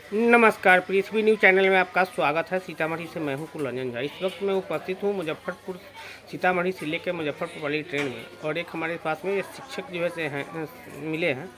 नमस्कार, पृथ्वी news channel में आपका स्वागत है। सीतामढ़ी से मैं हूं कुलरंजन झा। इस वक्त मैं उपस्थित हूं मुजफ्फरपुर, सीतामढ़ी से लेकर मुजफ्फरपुर वाली ट्रेन में, और एक हमारे पास में ये शिक्षक जो है से हैं मिले हैं,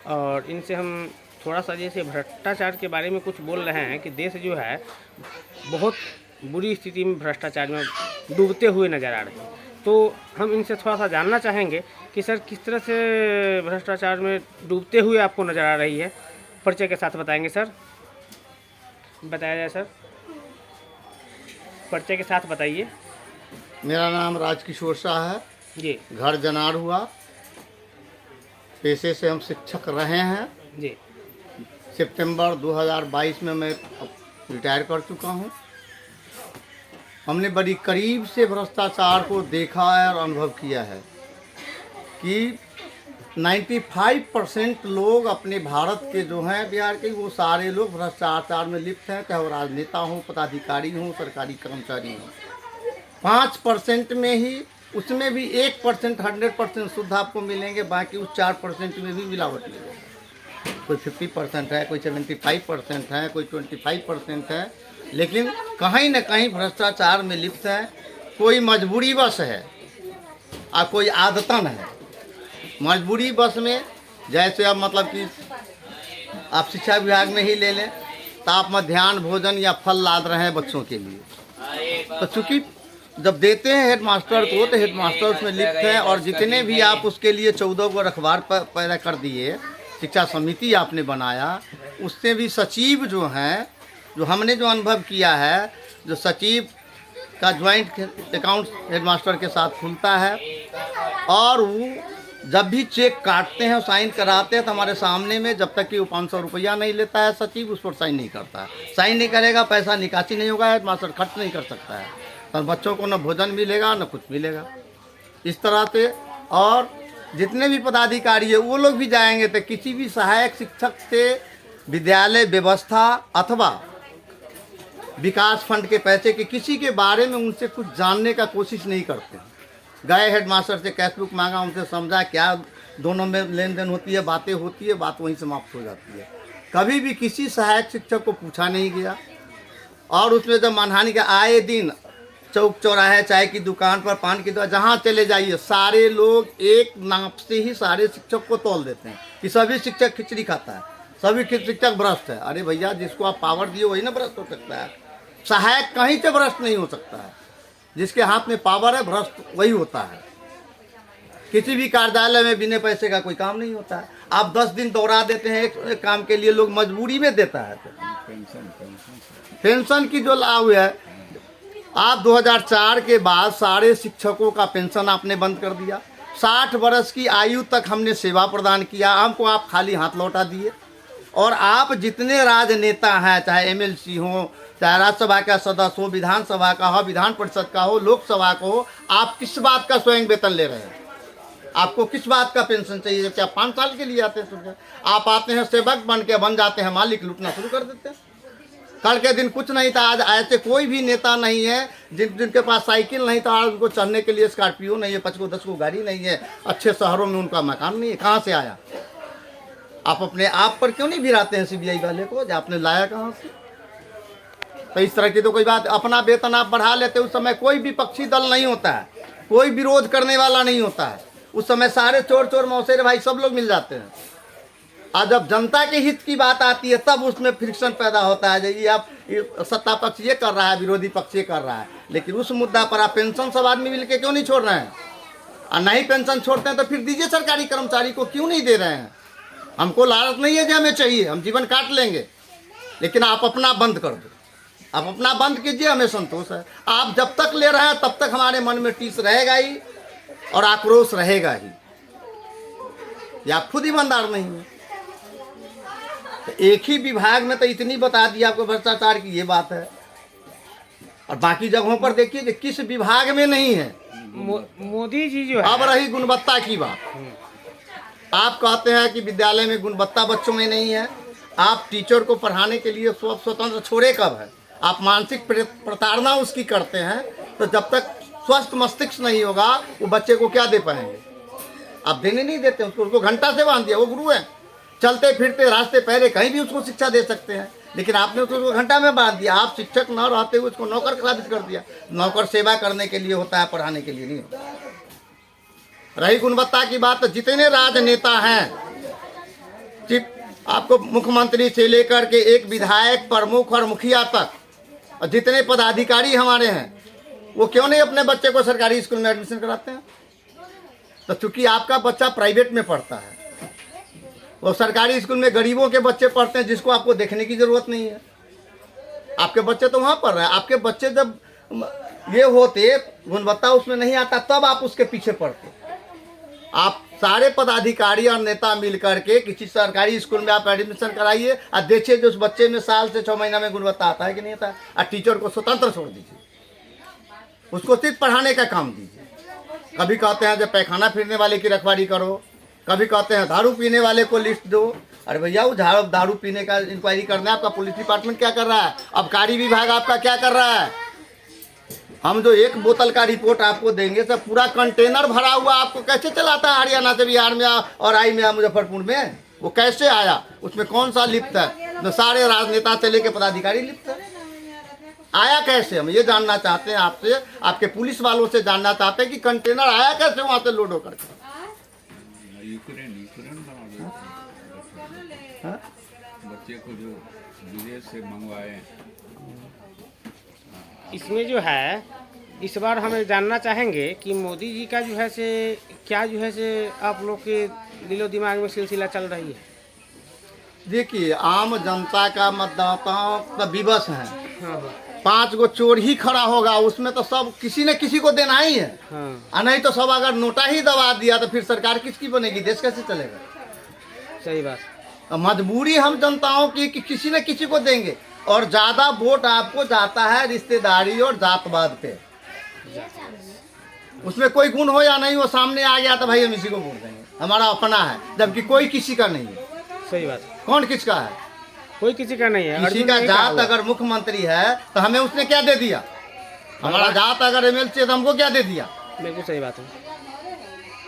और इनसे हम थोड़ा सा जैसे भ्रष्टाचार के बारे में कुछ बोल रहे हैं कि देश जो है बहुत बुरी स्थिति में भ्रष्टाचार में डूबते हुए नज़र आ रहे हैं। तो हम इनसे थोड़ा सा जानना चाहेंगे कि सर किस तरह से भ्रष्टाचार में डूबते हुए आपको नज़र आ रही है। परिचय के साथ बताएंगे सर, बताया जाए सर, परिचय के साथ बताइए। मेरा नाम राजकिशोर शाह है जी घर जनार हुआ। पेशे से हम शिक्षक रहे हैं। जी सितंबर 2022 में मैं रिटायर कर चुका हूं। हमने बड़ी करीब से भ्रष्टाचार को देखा है और अनुभव किया है कि 95% लोग अपने भारत के जो हैं बिहार के, वो सारे लोग भ्रष्टाचार में लिप्त हैं, चाहे वो राजनेता हों, पदाधिकारी हों, सरकारी कर्मचारी हों। 5% में ही, उसमें भी 1% 100% शुद्ध आपको मिलेंगे, बाकी उस 4% में भी मिलावट मिलेगी। कोई 50% है, कोई 75% है, कोई 25% है, लेकिन कहीं न कहीं भ्रष्टाचार में लिप्त है। कोई मजबूरी बस है और कोई आदतन है। मजबूरी बस में जैसे अब मतलब कि आप शिक्षा विभाग में ही ले लें तो आप मध्याह्न भोजन या फल लाद रहे हैं बच्चों के लिए, तो चूँकि जब देते हैं हेड मास्टर को तो हेड मास्टर उसमें लिप्त है, और जितने भी आप उसके लिए 14 को रखवार पैदा कर दिए, शिक्षा समिति आपने बनाया, उससे भी सचिव जो हैं, जो हमने जो अनुभव किया है, जो सचिव का ज्वाइंट अकाउंट हेड मास्टर के साथ खुलता है, और वो जब भी चेक काटते हैं साइन कराते हैं तो हमारे सामने में, जब तक कि वो 500 रुपया नहीं लेता है सचिव, उस पर साइन नहीं करता है। साइन नहीं करेगा, पैसा निकासी नहीं होगा, मास्टर खर्च नहीं कर सकता है, तो बच्चों को न भोजन मिलेगा न कुछ मिलेगा। इस तरह से और जितने भी पदाधिकारी है वो लोग भी जाएंगे तो किसी भी सहायक शिक्षक से विद्यालय व्यवस्था अथवा विकास फंड के पैसे के किसी के बारे में उनसे कुछ जानने का कोशिश नहीं करते। गए हेड मास्टर से कैश बुक मांगा, उनसे समझा क्या दोनों में लेन देन होती है, बातें होती है, बात वहीं समाप्त हो जाती है। कभी भी किसी सहायक शिक्षक को पूछा नहीं गया। और उसमें जब मानहानि का आए दिन चौक चौराहे, चाय की दुकान पर, पान की दुकान, जहाँ चले जाइए सारे लोग एक नाप से ही सारे शिक्षक को तौल देते हैं कि सभी शिक्षक खिचड़ी खाता है, सभी शिक्षक भ्रष्ट है। अरे भैया, जिसको आप पावर दिए वही ना भ्रष्ट हो सकता है। सहायक कहीं से भ्रष्ट नहीं हो सकता है। जिसके हाथ में पावर है भ्रष्ट वही होता है। किसी भी कार्यालय में बिना पैसे का कोई काम नहीं होता है। आप 10 दिन दोहरा देते हैं एक काम के लिए, लोग मजबूरी में देता है। पेंशन की जो लाभ है, आप 2004 के बाद सारे शिक्षकों का पेंशन आपने बंद कर दिया। 60 वर्ष की आयु तक हमने सेवा प्रदान किया, हमको आप खाली हाथ लौटा दिए। और आप जितने राजनेता हैं, चाहे एमएलसी हो, चाहे राज्यसभा का सदस्य हो, विधानसभा का हो, विधान परिषद का हो, लोकसभा का हो, आप किस बात का स्वयं वेतन ले रहे हैं? आपको किस बात का पेंशन चाहिए? जबकि आप 5 साल के लिए आते हैं, आप आते हैं सेवक बन जाते हैं मालिक, लूटना शुरू कर देते हैं। कल के दिन कुछ नहीं था, आज ऐसे कोई भी नेता नहीं है जिनके पास साइकिल नहीं था, आज उनको चढ़ने के लिए स्कॉर्पियो नहीं है, 5 को 10 को गाड़ी नहीं है, अच्छे शहरों में उनका मकान नहीं है। कहाँ से आया? आप अपने आप पर क्यों नहीं भिराते हैं सीबीआई वाले को, जो आपने लाया कहाँ से? तो इस तरह की तो कोई बात, अपना वेतन आप बढ़ा लेते, उस समय कोई विपक्षी दल नहीं होता है, कोई विरोध करने वाला नहीं होता है। उस समय सारे चोर चोर मौसेरे भाई सब लोग मिल जाते हैं। और जब जनता के हित की बात आती है तब उसमें फ्रिक्शन पैदा होता है। जी आप सत्ता पक्ष ये कर रहा है, विरोधी पक्ष ये कर रहा है, लेकिन उस मुद्दा पर आप पेंशन सब आदमी मिल के क्यों नहीं छोड़ रहे हैं? और नहीं पेंशन छोड़ते हैं तो फिर दीजिए सरकारी कर्मचारी को, क्यों नहीं दे रहे हैं? हमको लालच नहीं है कि हमें चाहिए, हम जीवन काट लेंगे, लेकिन आप अपना बंद कर दो, आप अपना बंद कीजिए, हमें संतोष है। आप जब तक ले रहे हैं तब तक हमारे मन में टीस रहेगा ही और आक्रोश रहेगा ही। या आप खुद ईमानदार नहीं है। तो एक ही विभाग में तो इतनी बता दी आपको भ्रष्टाचार की ये बात है, और बाकी जगहों पर देखिए कि किस विभाग में नहीं है। मोदी जी जो है, अब रही गुणवत्ता की बात, आप कहते हैं कि विद्यालय में गुणवत्ता बच्चों में नहीं है। आप टीचर को पढ़ाने के लिए स्वतंत्र छोड़े कब है? आप मानसिक प्रताड़ना उसकी करते हैं, तो जब तक स्वस्थ मस्तिष्क नहीं होगा वो बच्चे को क्या दे पाएंगे? आप देने नहीं देते उसको घंटा से बांध दिया, वो गुरु है, चलते फिरते रास्ते पहले कहीं भी उसको शिक्षा दे सकते हैं, लेकिन आपने उसको घंटा में बांध दिया। आप शिक्षक न रहते हुए उसको नौकर साबित कर दिया। नौकर सेवा करने के लिए होता है, पढ़ाने के लिए नहीं होता। रही गुणवत्ता की बात, तो जितने राजनेता हैं, चिप आपको मुख्यमंत्री से लेकर के एक विधायक, प्रमुख और मुखिया तक, और जितने पदाधिकारी हमारे हैं, वो क्यों नहीं अपने बच्चे को सरकारी स्कूल में एडमिशन कराते हैं? तो चूंकि आपका बच्चा प्राइवेट में पढ़ता है, वो सरकारी स्कूल में गरीबों के बच्चे पढ़ते हैं, जिसको आपको देखने की जरूरत नहीं है। आपके बच्चे तो वहाँ पढ़ रहे हैं। आपके बच्चे जब ये होते, गुणवत्ता उसमें नहीं आता, तब आप उसके पीछे पढ़ते। आप सारे पदाधिकारी और नेता मिल करके किसी सरकारी स्कूल में आप एडमिशन कराइए और देखिए जो उस बच्चे में साल से 6 महीना में गुणवत्ता आता है कि नहीं आता है। और टीचर को स्वतंत्र छोड़ दीजिए, उसको सिर्फ पढ़ाने का काम दीजिए। कभी कहते हैं जब पैखाना फिरने वाले की रखवाली करो, कभी कहते हैं दारू पीने वाले को लिस्ट दो। अरे भैया, वो दारू पीने का इंक्वायरी करना है, आपका पुलिस डिपार्टमेंट क्या कर रहा है? आबकारी विभाग आपका क्या कर रहा है? हम जो एक बोतल का रिपोर्ट आपको देंगे, सब पूरा कंटेनर भरा हुआ आपको कैसे चलाता है हरियाणा से बिहार में और आई में मुजफ्फरपुर में? वो कैसे आया? उसमें कौन सा लिप्त है? जो सारे राजनेता से लेके पदाधिकारी लिप्त है। आया कैसे? हम ये जानना चाहते हैं आपसे, आपके पुलिस वालों से जानना चाहते हैं कि कंटेनर आया कैसे वहाँ से लोड होकर के। बच्चे को जो विदेश से मंगवाए। इसमें जो है, इस बार हम जानना चाहेंगे कि मोदी जी का जो है से क्या जो है से आप लोग के दिलो दिमाग में सिलसिला चल रही है? देखिए, आम जनता का मतदाताओं का विवश है। हाँ 5 गो चोर ही खड़ा होगा, उसमें तो सब किसी न किसी को देना ही है। हाँ, और नहीं तो सब अगर नोटा ही दबा दिया तो फिर सरकार किसकी बनेगी? देश कैसे चलेगा? सही बात। मजबूरी हम जनताओं की कि किसी न किसी को देंगे। और ज़्यादा वोट आपको जाता है रिश्तेदारी और जातवाद पे। उसमें कोई गुण हो या नहीं हो, सामने आ गया तो भाई हम इसी को वोट देंगे, हमारा अपना है, जबकि कोई किसी का नहीं है। सही बात। कौन किसका है? कोई किसी का नहीं है। किसी का जात अगर मुख्यमंत्री है तो हमें उसने क्या दे दिया? हमारा जात अगर एमएलसी है तो हमको क्या दे दिया? बिल्कुल सही बात है।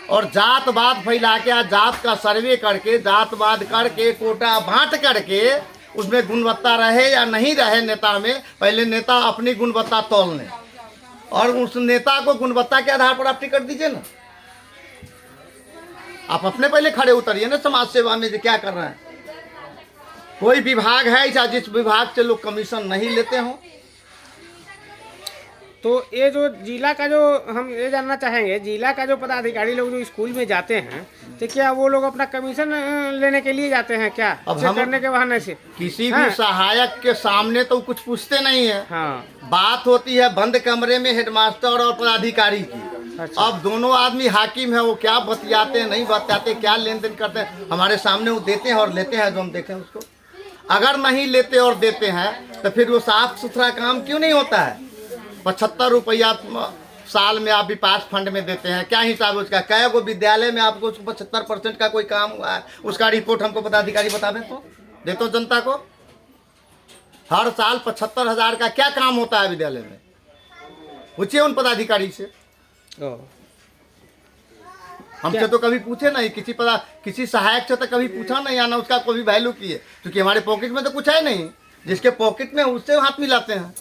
और जातवाद फैला के, जात का सर्वे करके, जातवाद करके, कोटा बांट करके उसमें गुणवत्ता रहे या नहीं रहे नेता में, पहले नेता अपनी गुणवत्ता तौल लें और उस नेता को गुणवत्ता के आधार पर आप टिकट दीजिए ना। आप अपने पहले खड़े उतरिए ना समाज सेवा में, जो क्या कर रहे हैं। कोई विभाग है या जिस विभाग से लोग कमीशन नहीं लेते हों? तो ये जो जिला का, जो हम ये जानना चाहेंगे, जिला का जो पदाधिकारी लोग जो स्कूल में जाते हैं, तो क्या वो लोग अपना कमीशन लेने के लिए जाते हैं क्या? अब चेक हम करने के बहाने से किसी हाँ। भी सहायक के सामने तो कुछ पूछते नहीं है। हाँ, बात होती है बंद कमरे में हेडमास्टर और पदाधिकारी की। अच्छा। अब दोनों आदमी हाकिम है, वो क्या बतियाते हैं, नहीं बतियाते, क्या लेन देन करते हैं, हमारे सामने वो देते हैं और लेते हैं, जो हम देखें उसको। अगर नहीं लेते और देते हैं तो फिर वो साफ सुथरा काम क्यों नहीं होता है? 75 रुपया साल में आप विकास फंड में देते हैं, क्या हिसाब है उसका? कै गो विद्यालय में आपको 75% का कोई काम हुआ है, उसका रिपोर्ट हमको पदाधिकारी बता दें तो दे तो जनता को। हर साल 75,000 का क्या काम होता है विद्यालय में? पूछिए उन पदाधिकारी से। हमसे तो कभी पूछे नहीं, किसी सहायक से तो कभी पूछा नहीं, आना उसका कोई वैल्यू की है, क्योंकि हमारे पॉकेट में तो कुछ है नहीं। जिसके पॉकेट में उससे हाथ मिलाते हैं।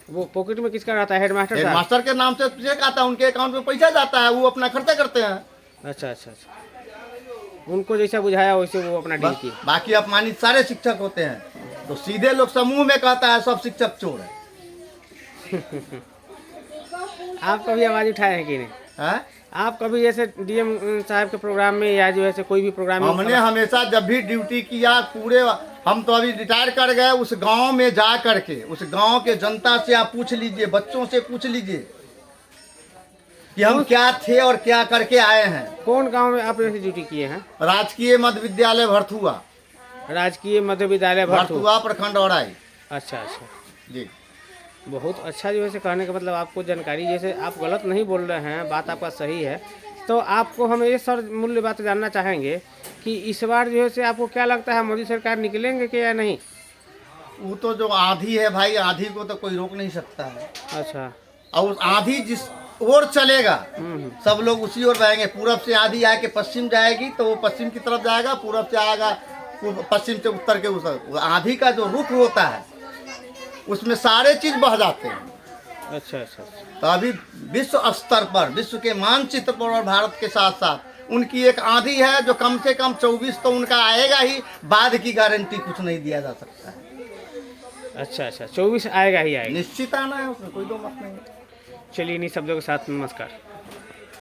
वो पॉकेट में किसका रहता है? हेडमास्टर साहब? हेडमास्टर के नाम से चेक आता है, उनके अकाउंट में पैसा जाता है, वो अपना खर्चा करते हैं। अच्छा अच्छा अच्छा, उनको जैसा बुझाया वैसे वो अपना डील किए। बाकी अपमानित सारे शिक्षक होते हैं, तो सीधे लोग समूह में कहता है सब शिक्षक चोर है। आप कभी आवाज उठाए हैं कि नहीं? है? आप कभी जैसे डीएम साहब के प्रोग्राम में या जो ऐसे कोई भी प्रोग्राम में? हमने हमेशा जब भी ड्यूटी किया, पूरे हम तो अभी रिटायर कर गए, उस गांव में जा करके उस गांव के जनता से आप पूछ लीजिए, बच्चों से पूछ लीजिए कि हम क्या थे और क्या करके आए हैं। कौन गांव में आप ऐसे ड्यूटी किए हैं? राजकीय मध्य विद्यालय भरथुआ। राजकीय मध्य विद्यालय भरथुआ प्रखंड औराई। अच्छा अच्छा जी, बहुत अच्छा। जो है कहने का मतलब आपको जानकारी, जैसे आप गलत नहीं बोल रहे हैं, बात आपका सही है। तो आपको हम ये सर मूल्य बात जानना चाहेंगे कि इस बार जो है से आपको क्या लगता है, मोदी सरकार निकलेंगे कि या नहीं? वो तो जो आंधी है भाई, आंधी को तो कोई रोक नहीं सकता है। अच्छा। और उस आंधी ओर चलेगा, सब लोग उसी ओर बहेंगे। पूरब से आंधी आके पश्चिम जाएगी तो वो पश्चिम की तरफ जाएगा, पूरब से आएगा पश्चिम से उत्तर के उस आंधी का जो रुख होता है उसमें सारे चीज बह जाते हैं। अच्छा अच्छा अच्छा। तो अभी विश्व स्तर पर, विश्व के मानचित्र पर और भारत के साथ साथ उनकी एक आंधी है जो कम से कम 24 तो उनका आएगा ही, बाद की गारंटी कुछ नहीं दिया जा सकता है। अच्छा अच्छा 24 आएगा ही आएगा। निश्चित आना है, उसमें कोई दो मत नहीं। चलिए इन्हीं शब्दों के साथ नमस्कार।